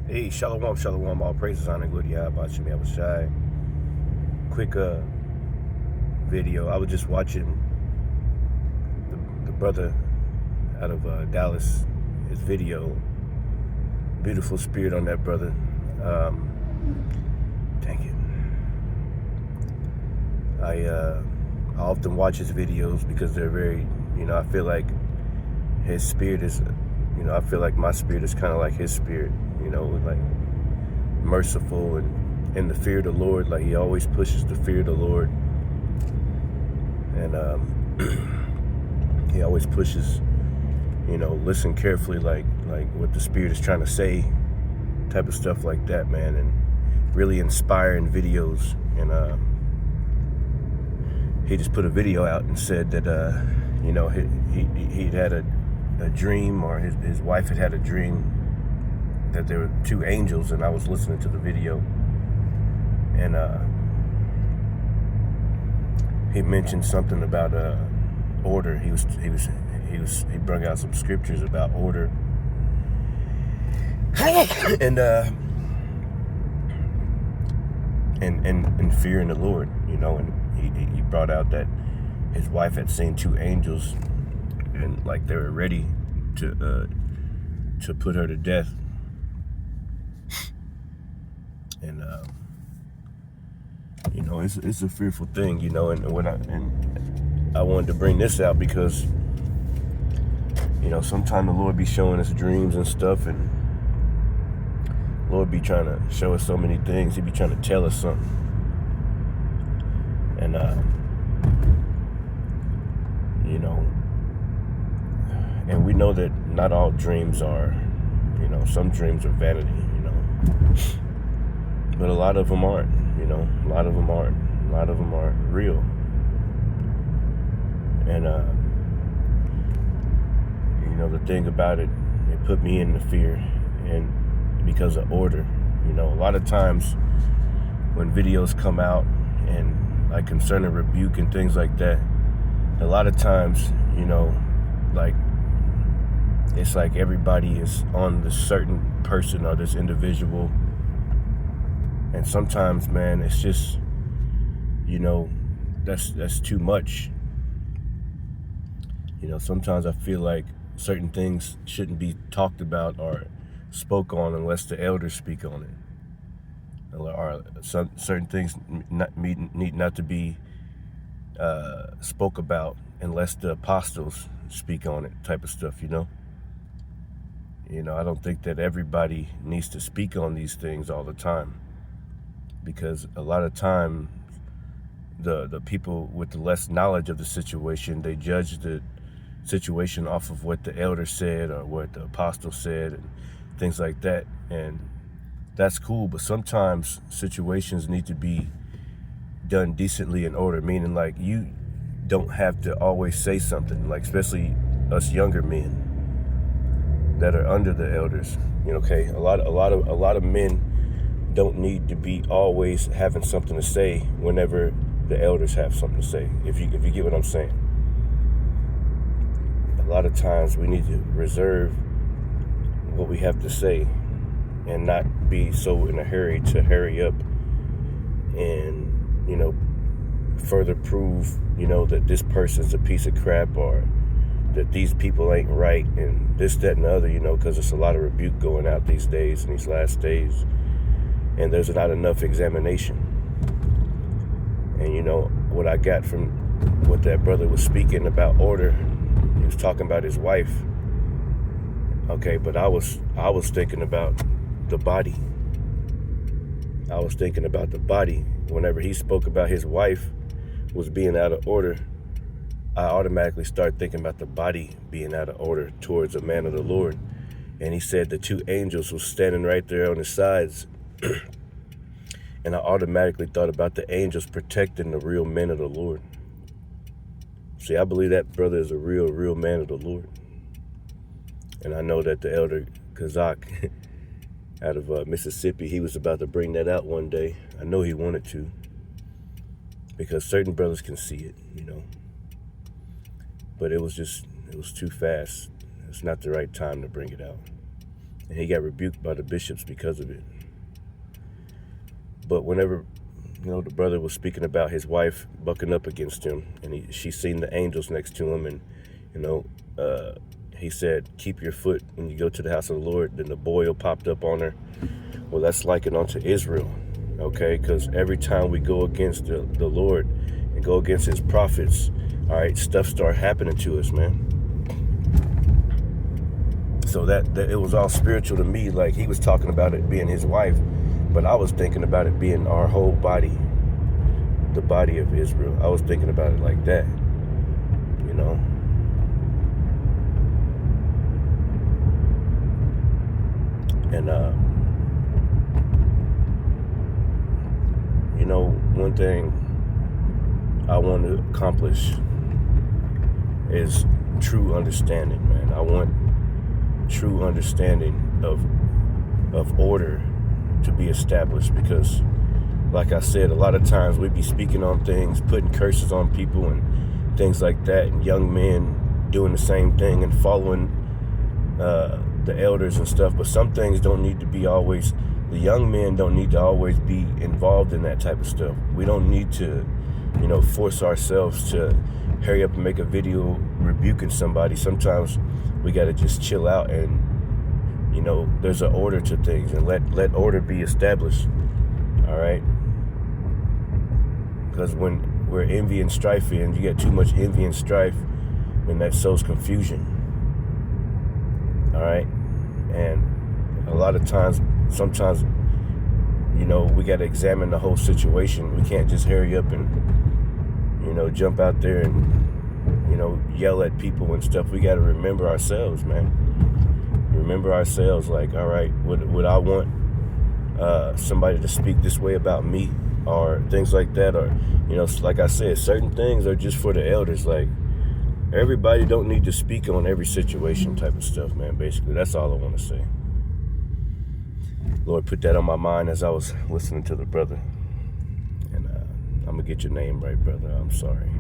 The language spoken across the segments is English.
Hey, shalom, shalom, all praises, honor, glory, Yahweh, Shem, Yahweh Shai. Quick video. I was just watching the brother out of Dallas, his video. Beautiful spirit on that brother. Dang it. I often watch his videos because they're very, I feel like his spirit is, I feel like my spirit is kind of like his spirit, like merciful and in the fear of the Lord. Like he always pushes the fear of the Lord, and he always pushes, listen carefully, like what the Spirit is trying to say, type of stuff like that, man, and really inspiring videos. And he just put a video out and said that he'd had a dream, or his wife had a dream that there were two angels, and I was listening to the video, and he mentioned something about order. He brought out some scriptures about order, and fear in the Lord, and he brought out that his wife had seen two angels, and like they were ready to put her to death. And it's a fearful thing, and I wanted to bring this out because sometimes the Lord be showing us dreams and stuff, and Lord be trying to show us so many things. He be trying to tell us something, and and we know that not all dreams are, some dreams are vanity, but a lot of them aren't, a lot of them aren't real. And the thing about it put me in the fear, and because of order. A lot of times when videos come out and like concerning rebuke and things like that, a lot of times, like it's like everybody is on this certain person or this individual. And sometimes, man, it's just, that's too much. Sometimes I feel like certain things shouldn't be talked about or spoke on unless the elders speak on it. Or certain things need not to be spoke about unless the apostles speak on it, type of stuff, I don't think that everybody needs to speak on these things all the time, because a lot of time the people with the less knowledge of the situation, they judge the situation off of what the elder said or what the apostle said and things like that. And that's cool, but sometimes situations need to be done decently in order, meaning like you don't have to always say something, like especially us younger men that are under the elders. Okay, a lot of men don't need to be always having something to say whenever the elders have something to say, if you get what I'm saying. A lot of times we need to reserve what we have to say and not be so in a hurry to hurry up and further prove that this person's a piece of crap, or that these people ain't right, and this, that, and the other, because there's a lot of rebuke going out these days, in these last days, and there's not enough examination. And what I got from what that brother was speaking about order, he was talking about his wife. Okay, but I was thinking about the body. I was thinking about the body. Whenever he spoke about his wife was being out of order, I automatically start thinking about the body being out of order towards a man of the Lord. And he said the two angels were standing right there on the sides. And I automatically thought about the angels protecting the real men of the Lord. See, I believe that brother is a real man of the Lord. And I know that the elder Kazak out of Mississippi, he was about to bring that out one day. I know he wanted to, because certain brothers can see it, But it was too fast. It's not the right time to bring it out. and he got rebuked by the bishops because of it. But whenever, the brother was speaking about his wife bucking up against him, and she seen the angels next to him, and he said, keep your foot when you go to the house of the Lord. Then the boil popped up on her. Well, that's likened unto Israel, okay? Because every time we go against the Lord and go against his prophets, all right, stuff start happening to us, man. So that it was all spiritual to me. Like, he was talking about it being his wife, but I was thinking about it being our whole body, the body of Israel. I was thinking about it like that, And, one thing I want to accomplish is true understanding, man. I want true understanding of order to be established, because, like I said, a lot of times we be speaking on things, putting curses on people and things like that, and young men doing the same thing and following the elders and stuff. But some things don't need to be always, the young men don't need to always be involved in that type of stuff. We don't need to, force ourselves to hurry up and make a video rebuking somebody. Sometimes we got to just chill out, and, there's an order to things, and let order be established. All right? Because when we're envy and strife in, you get too much envy and strife, and that sows confusion. All right? And a lot of times, sometimes, we got to examine the whole situation. We can't just hurry up and, jump out there and, yell at people and stuff. We got to remember ourselves, man. Remember ourselves. Like, all right, would I want somebody to speak this way about me, or things like that? Or, like I said, certain things are just for the elders. Like, everybody don't need to speak on every situation type of stuff, man. Basically, that's all I want to say. Lord put that on my mind as I was listening to the brother. And I'm going to get your name right, brother. I'm sorry.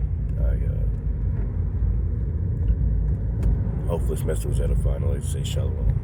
Hopefully this message was edifying. I'd like to say shalom.